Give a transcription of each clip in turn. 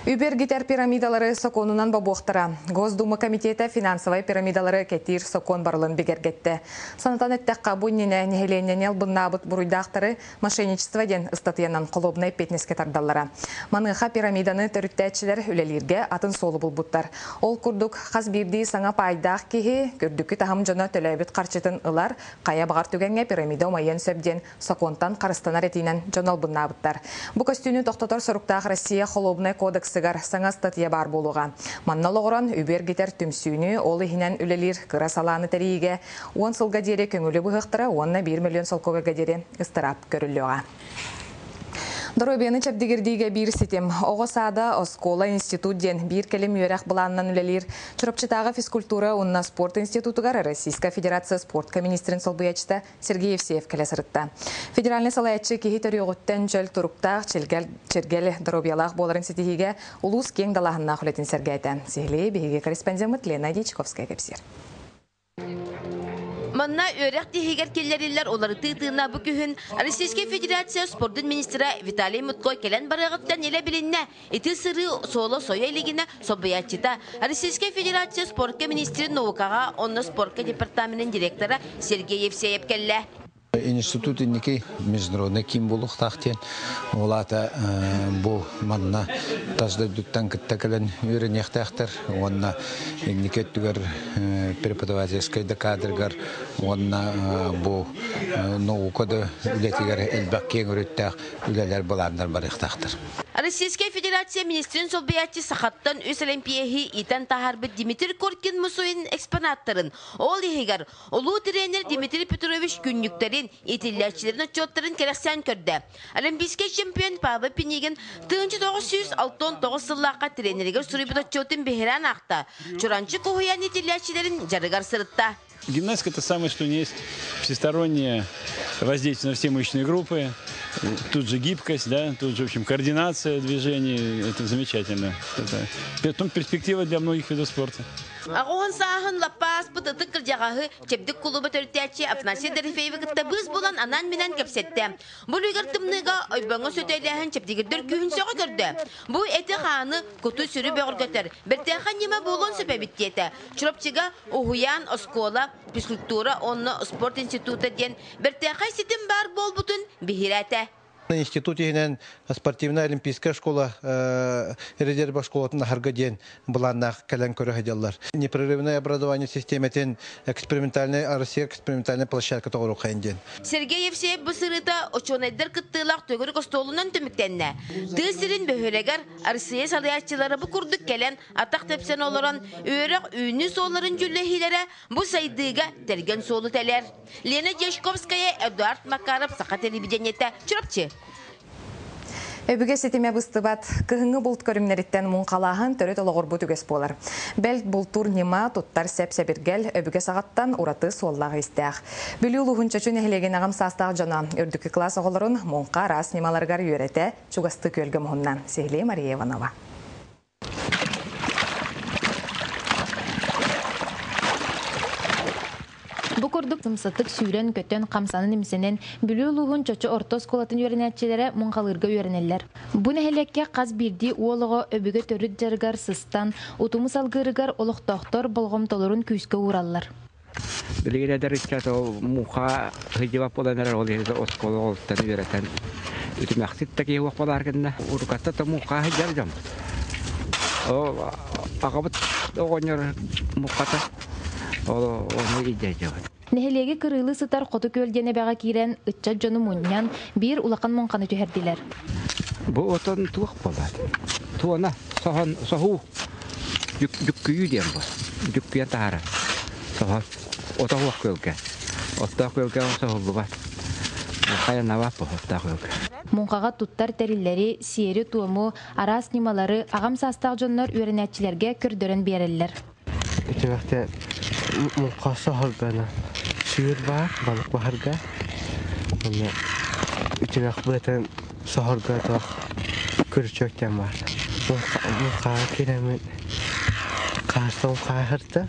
Übergiter piramidalары соқонынан бабуқтыра. Госдума комитеті финансовай пирамидалары кетир соқон барлын бігергетті. Санатан әттәққа бұнніне нехеленен елбыннабыт бұруйдақтары мошенничество ден ұстатыянан қолобнай петнеске тардалара. Маныға пирамиданы төріттәтшілер үлелерге атын солы бұлбуттар. Ол күрдік қаз бірді саңа пайдақ кейі күрдікі тахым жана төләбіт қарчытын ылар қая бағар түгенге пирамида омайын сөбден соқонтан қарыстанар етінен жонал бұннабыттар. Бұ көстүні тоқтатар сұрықтақ Россия қолобнай кодекс сыгар саңа статья бар болуға. Манналығыран үбергетер түмсүйіні олы хинен үлелер кыра саланы тәрейге 10 сылға дере көңілі бұғықтыра 1 миллион солковерға дере ыстырап көріліға. Дорobiyаны чәпдегердейге бір сетем. Оғысада Оскола институт ден бір келем үйерек бұланынан үлелер. Чұрапчытағы физкультура онна спорт институтығар Российская Федерация спортка министрін солбыячыта Сергей Евсеев кәлесірітті. Федеральный салаятчы кейі төріғыттен жөл тұрықтақ чергел Доробиялақ боларын сетихиге ұлыс кең далағынна құлетін сәргәйті. Сехлей бейге корреспондент Лена Дичковская кепсер. Манна өрәк тихигер келлериллер олары тыытыына bu күхін Российская Федерация спорттын министра Виталий Мутко келен барығыттан еле білінне еті сыры солы соя елігіне собыятчыта Российская Федерация спортка министрі Наукаға онны спортка департаментінің директора Сергей Евсеев келле. Институт инники международный ким болуq тахтен олата бу манна тажда дуттан кеттекелен үйренехтахтар онна инники түгер преподавательский кадргар онна бу наукада үлетигер элбак кең үреттах үлелер буландар барыктахтар. Российская Федерация министрин солбиятчы сахаттан үс олимпияхи итен тахарбы Дмитрий Коркин мусуин экспонаттарын ол ехигер олу тренер Дмитрий Петрович күннүктерин итиллячилерин отчеттарын керексен көрді. Олимпийский чемпион Павел Пенигин 1969 сыллаққа тренерігер сурибут отчетін бехеран ақта. Чуранчы кухуян итиллячилерин жарыгар сырытта. Гимнастика — это самое, что не есть всестороннее воздействие на все мышечные группы. Тут же гибкость, да, тут же, в общем, координация движений. Это замечательно. Это, потом перспектива для многих видов спорта. Ағуын сағын лапас бұтыты кіржағағы чепдік құлыбы төрттәтші Афнасия Дәрифееві кітті бұз болан анан менен кепсетті. Бұл үйгір тымныға ойбаңы сөтейләхін чепдегірдер күйін соғы көрді. Бұл әті қаны күті сүрі бөғір көтір. Біртәқі неме болын сөпәбіттеті. Чұрапчыға Ухуян, Оскола, физкультура, онны спорт институты ден біртәқі сетім бар бол бұтын бігіреті. На институте спортивная олимпийская школа резерва школатын харгаден буланнах калан көрәһәдәлләр. Непрерывное образование систематен экспериментальная Россия экспериментальная площадка тогры кайынден. Сергей Евсеев бу сырыта очонайдар кыттылак төгөр костолунан төмүктенне. Тысырын бөһөлегер Россия салаятчылары бу курдук келен атак тепсен олорон өрөк үйнү соларын жүллехилере бу сайдыга терген солу телер. Лена Дичковская, Эдуард Макаров, Саха телевидениете. Чурапчы. Өбіге сетеме бұстыбат, кығыңы бұлт көрімнеріттен мұн қалағын түрі толығыр бұт үгес болар. Бәл бұлтур нема тұттар сәп-сәбіргел өбіге сағаттан ұраты соллағы істәқ. Бүлі ұлығын чөчін әхілеген ағым састағы жана үрдікі класс оғылырын мұнқа рас немаларғар үйреті чуғасты көлгі мұхыннан. Сехлей Мария Иванова. Бу курдук сымсытык сүйрен көтөн камсанын имсенен бүлүү лугун чочу орто сколатын үйренетчилere муңкалырга үйренеллер. Бу нехелекке каз бирди уолого өбүгө төрүт жаргар сыстан утуму салгырыгар олуктоктор болгом толорун күйскө ураллар. Билигеде ричато муха хыжыва поланар оледе осколо олтан үйрөтен. Үтүмәксит таки вакпалар генде урукатта та муха хыжаржам. О агабыт огонер мухата Нехелеге кырылы сытар қоты көлдене бәға кирен үтча жону мұньян бір улақан мұнқаны түйерділер. Бұл отын туық болады. Туына соғу жүккүйі дем бұл. Жүккүйен тағара. Соғу ота хуақ көлге. Ота көлге соғу бұбат. Қайына бап бұл ота көлге. Мұнқаға тұттар тәрілері, сиері туымы, арас немалары, ағам састақ жонлар үйренетчілерге көрдерін берелер. Үтімәкте мұнқасы ғалғана сүйір бар, балық бағарға. Үтімәк бұлатын соғырға тұқ көрчөктен бар. Мұнқаға керемін қарсы мұнқаға ғырды.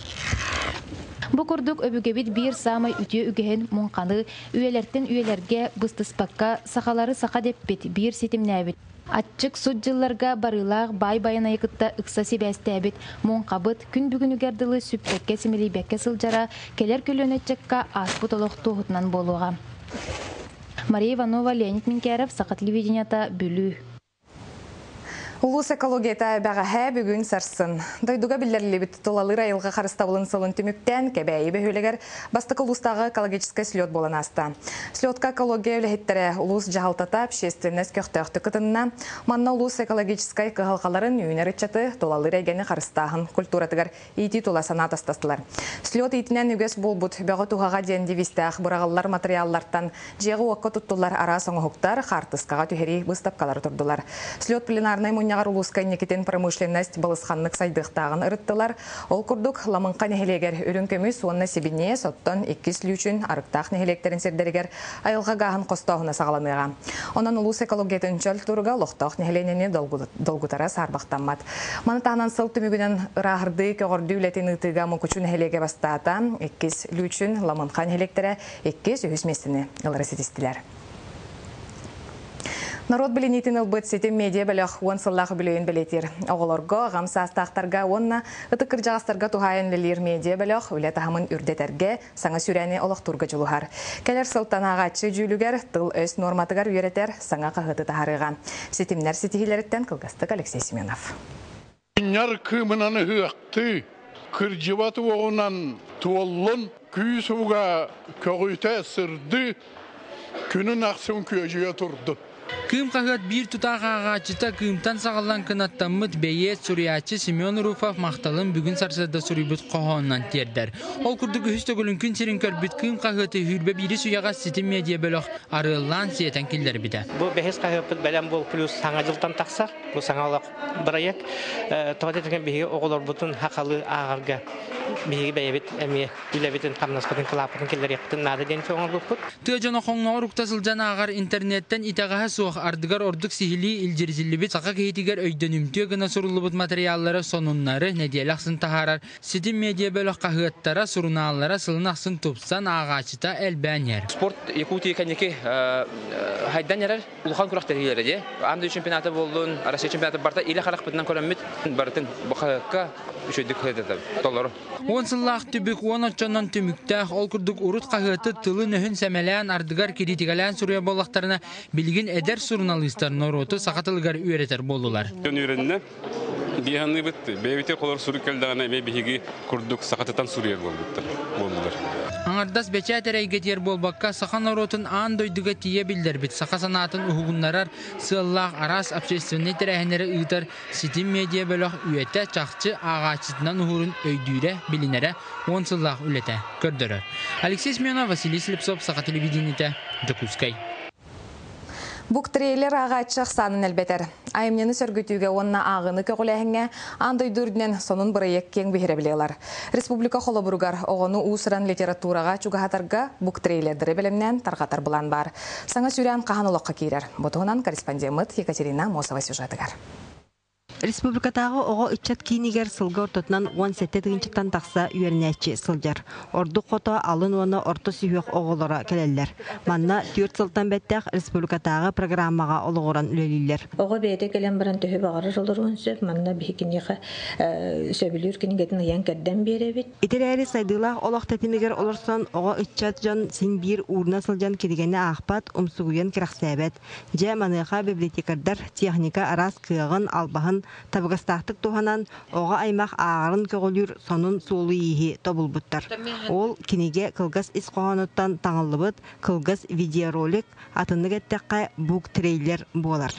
Бу курдук өбүгебит бир самай үтүө үгehen мунканы үелерден үелерге быстыспакка сахалары саха деппит бир сетимнәбит. Атчык суд жылларга барылаах бай-байына якытта ыкса себәстәбит мункабыт күн бүгүнүгердылы сүппекке симилибекке сылжара келер көлөнөтчекка аспут олох туһутнан болуга. Мария Иванова, Леонид Минкеров, Сақа телевиденията бүлүү. Улус экологията бәғәһә бүгін сарсын. Дойдуға білдерілі біт толалыр айылға қарыстабылын сылын түміктен кәбәйі бөхөлігер бастық улустағы экологический слет болан аста. Слетка экология өліхеттері улус жағалтата общественность көқтөқті кытынна, манна улус экологический кығалқаларын үйінер үтчаты толалыр айгені қарыстағын культуратығар ити тола санат астастылар. Слет итінен үгес болбут бәғы туғаға ден девистәқ бұрағалар материаллартан жеғы уаққа тұттылар ара соңғықтар қартысқаға түхері бұстапқалар тұрдылар. Слет пленарный Нягар улускай некетен промышленность балысханнык сайдықтағын ырыттылар. Ол күрдік ламынқа нехелегер үрінкөміз онына себіне соттан 2 үшін арықтақ нехелектерін сердерігер айылға ғағын қостауына сағаланыға. Онан улус экологиятын чөл тұрға лоқтақ нехеленені долгутара сарбақтанмат. Манытағынан сыл түмігінен рағырды көгірді үлетін ұтыға мұкучу нехелеге бастата 2 үшін ламынқа нехелектері 2 үхісмесіні ылыры сетістілер. Народ білінетін ұлбыт сетім медиа біліқ он сыллағы білейін білетер. Оғылырға, ғамсастақтарға, онна ұтықыр жағастарға туғайын лілер медиа біліқ үлі тағымын үрдетерге саңа сүрәне олықтырғы жылуғар. Кәлер сылтан ағатшы жүлігер тыл өс норматығар үйеретер саңа қағыты тағарыға. Сетімнер сетихилеріттен қылғастық Алексей Семенов. Күнер күмінаны хүяқты, күржіваты оғынан туолын күйсуға көгүйті сырды, күнін ақсын көжіге тұрды. Кым қағат бір тұтаға ағачыта кымтан сағалан кынаттамыт бәйет сүриячы Семен Руфов мақталын бүгін сарсада сүрібіт қоғаннан тердер. Ол күрдігі үстігілін күн серін көрбіт кым қағаты хүрбе бірі сұяға сетім медиа бөліқ арылан сиетен келдер біді. Бұл бәхес қағыпыт бәлем бұл плюс саңа жылтан тақсар, бұл саңалық біраяк. Тоғат еткен бейге оғылар бұтын хақалы ағарға бейге бәйебет әме үләбетін қамнаспатын қылапытын келдер яқтын нады ден соңыр бұқпыт. Түйжана қоңна ұрықтасылжан ағар интернеттен итағаға суық ардығар ордық сихили илжерзілібіт сақа кейтігер өйден үмтіе гына сұрылыбыт материаллары сонуннары нәделақсын тахарар. Сетім медиа бөліқ қағыттара сұруналара сылынақсын топсан ағачыта әлбәнер. Спорт Якутия кәнеке хайдан ярар улхан күрақтар елері. Амды чемпионаты болдың, Россия чемпионаты барта илі қарақ бұтынан көрәмет бартын бұқаққа үшөйдік қойдады толары. Онсыллақ түбік, он отчаннан түміктәқ, ол күрдік ұрыт қағыты тылы нөхін сәмәлән ардығар керетігалән сүрия болақтарына білген әдер журналисттарын ороты сақатылығар үйретер болдылар. Үйреніне бейханны бітті. Бәйбетер қолар сүрі кәлдіғана бейбеге күрдік сақатытан сүрия болдылар. Аңардас бәчәтер әйгетер болбаққа сақан оротын аң дойдыға тие білдер бит. Сақа санатын ұғығынларар сыллақ арас общественный тәрәхінері ұйтар сетім медиа бөліқ үйеті чақчы ағачытынан ұғырын өйдүйре білінері он сыллақ үлеті көрдірі. Алексей Семенов, Василий Слепцов, Сақа телевидениеті, Жакускай. Бук трейлер ағатшық санын әлбетер. Айымнені сөргітуге онына ағыны көғіләхіңе андай дүрдінен сонын бұрайек кен бейірі білейлар. Республика Холобургар оғыны ұсыран литератураға чуғатарға бук трейлердері білімнен тарғатар бұлан бар. Саңа сүрен қаған олыққа кейрер. Бұтығынан корреспондент Екатерина Мосова сюжетігер. Республикатағы оғы үтчат кейінігер сылғы ортотынан 17-тігіншіктен тақса үйернәтші сылжар. Орды қото алын оны орты сүйек оғылыра келелер. Манна 4 сылтан бәттәқ республикатағы программаға олығыран үлелілер. Оғы бәйді келен баран төхі бағары жылыр өңсіп, манна бейкінеға сөбілер кенігетін ұян кәрден бере бет. Итерәрі сайдылақ олық тәтімігер олырсан оғы үтчат жон сен бір урна сылжан келігені ақпат ұмсығуен кірақсәбәт. Жа маныға библиотекардар техника арас күйіғын албағын табығастақтық туғанан оға аймақ ағарын көгілір сонын суылы ехе тобылбыттар. Ол кенеге кылгас ис қоғаныттан таңылыбыт кылгас видеоролик атынық әттәққа бук трейлер болар.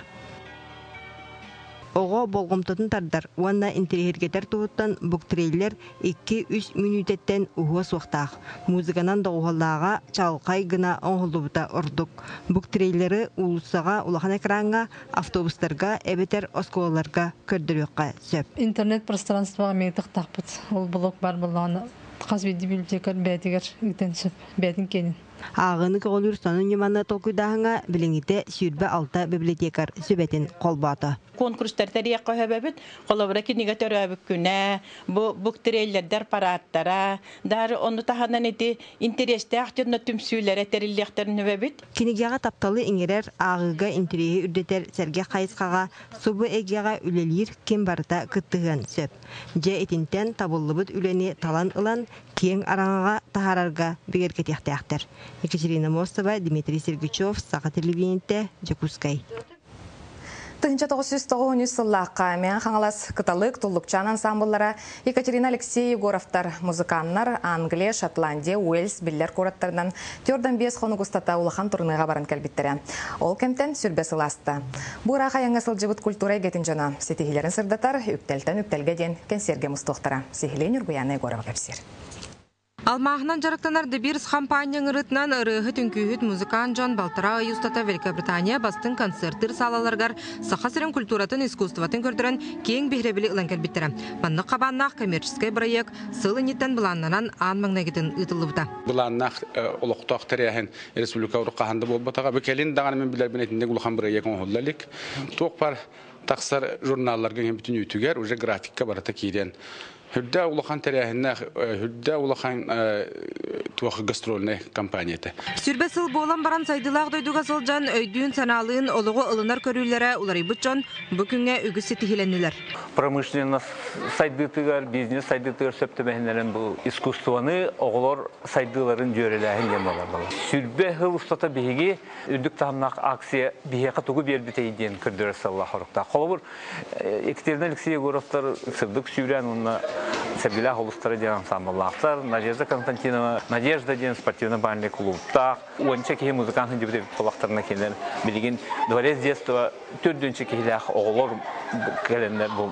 Оға болғымтатын тардар, уанна интерьергетер туғыттан бук трейлер 2-3 минутеттен уға суқтақ. Музыканан доғылаға чалқай гына оңғылыбыта ұрдық. Бук трейлері улысаға улахан экранға, автобустарға, әбетер осколаларға көрдіріққа сөп. Интернет пространствоға мектіқ тақпыт. Ол блок бар болғаны. Қаз бейді библиотекар бәдігер үйтен сөп, бәдін кенін. Ағыны көғылыр сонын юманы толкуйдағыңа біліңіте сүрбе алта библиотекар сөбетін қолбаты. Конкурстар тария көһөбөбүт, колобра киниге төрөбүк күнә, бу буктиреллердер параттара, дар оны таханан эти интересте ахтырны түмсүләре териллектерин өбөбүт. Кинигега тапталы иңерер агыга интереги үрдетер Серге Кайыскага субу эгега үлелир ким барта кыттыган сөп. Же этинтен табыллыбыт үлени талан ылан кең араңага тахарарга бигеркетяктактыр. Екатерина Мостова, Дмитрий Сергачев, Саха телевидениете, Жакускай. Тынча 990 сыллаққа мен қаңалас кыталык туллукчан ансамбллара Екатерина Алексей Егоровтар музыканнар Англия, Шотландия, Уэльс биллер кораттарынан төрден 5 хону густата улахан турныга барын кәлбиттері. Ол кемтен сүрбе сыласты. Бураға яңа сылжыбыт культура егетін жана сетихилерін сырдатар үктелтен үктелге ден кенсерге мұстуқтара. Сехилен Юргуяна Егорова кәпсер. Алмағынан жарықтанарды бір компания ұрытынан ұрығы түнкүйіт музыкан Джон Балтара Аюстата Великобритания бастың концерттер салаларғар сақасырын культуратын искусстватын көрдірін кең бейребілі ұлан кәлбеттірі. Манны қабаннақ коммерческай проект сылы неттен бұланнанан аң маңнагетін ұтылыбыда. Бұланнақ олықтақ тәрияхен республика ұрыққағанды болбатаға бүкелін дағанымен білер бінетінде ұлған проект оңғылдалік. Тоқ бар тақсар журналларға бүтін үйтігер, уже графикка барата кейден. Hüdde ulaqan tərəhindən, hüdde ulaqan tuaqı gastrolne kampaniyete. Сүрбе сыл болан баран сайдылақ дойдуға сылжан өйдүүн саналыын олығы ылынар көрүлері улары бұтчон бүкінге үгісі тихиленілер. Промышленность сайдытыгар, бизнес сайдытыгар сөптемәхінлерін бұл искусствоны оғылар сайдыларын жөреләхін емалар бала. Сүрбе хыл ұстата бейге үндік тағымнақ акция бейеқа тұғы бербітейден күрдірі саллах ұрықта. Қолы Екатерина Алексей Егоровтар сырдық сүйрен онына Сергея Холустара ден ансамбллақтар, Надежда Константинова, Надежда ден спортивно-бальный клубтақ, онша кейі музыкантын дебіте қолақтарына келер. Білеген дворец детства төрдінші кейләқ оғылар кәлемдер бұл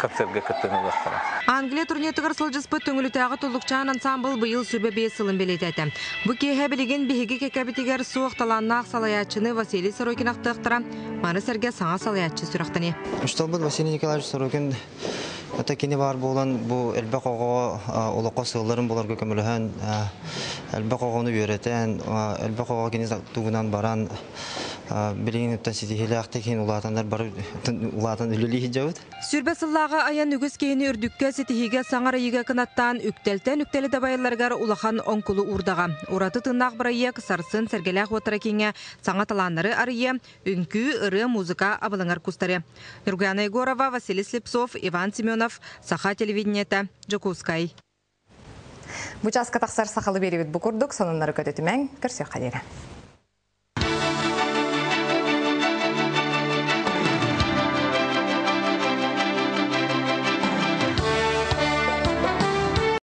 концертге кіттіні ұлақтара. Англия турнетігір сылжыспы түңілітәғі тұлықчан ансамбл бұйыл сүрбе бей сылын белететі. Бұ кейі білеген бейгі кекабетігер суық таланнақ салаятчыны Василий Сорокин ақтықтыра, мары сәрге саңа салаятчы сүрақтыне. Үшталбыд Василий Николаевич Сорокин Ата кини бар болан бу элбек ого улакка сылларын буларга көмөлөһөн элбек огону үйрөтен элбек ого кини тугунан баран билин тасидихилакта кин улатандар бар улатан үлүли хижабыт. Сүрбе сыллага аян үгүс кейини үрдүккө сетихиге саңара ийге кынаттан үктелтен үктели дабайларгар улахан онкулу урдага. Ураты тыннак барайык сарсын сергелек отара кинге саңа таланнары арые үнкү ыры музыка абылыңар кустары. Юргуяна Егорова, Василий Слепцов, Иван Семенов, Саха телевидениете, Жакускай. Бу часка тақсар сақалы беребет бұқырдық, сонынлары көтетімен, көрсе қадері.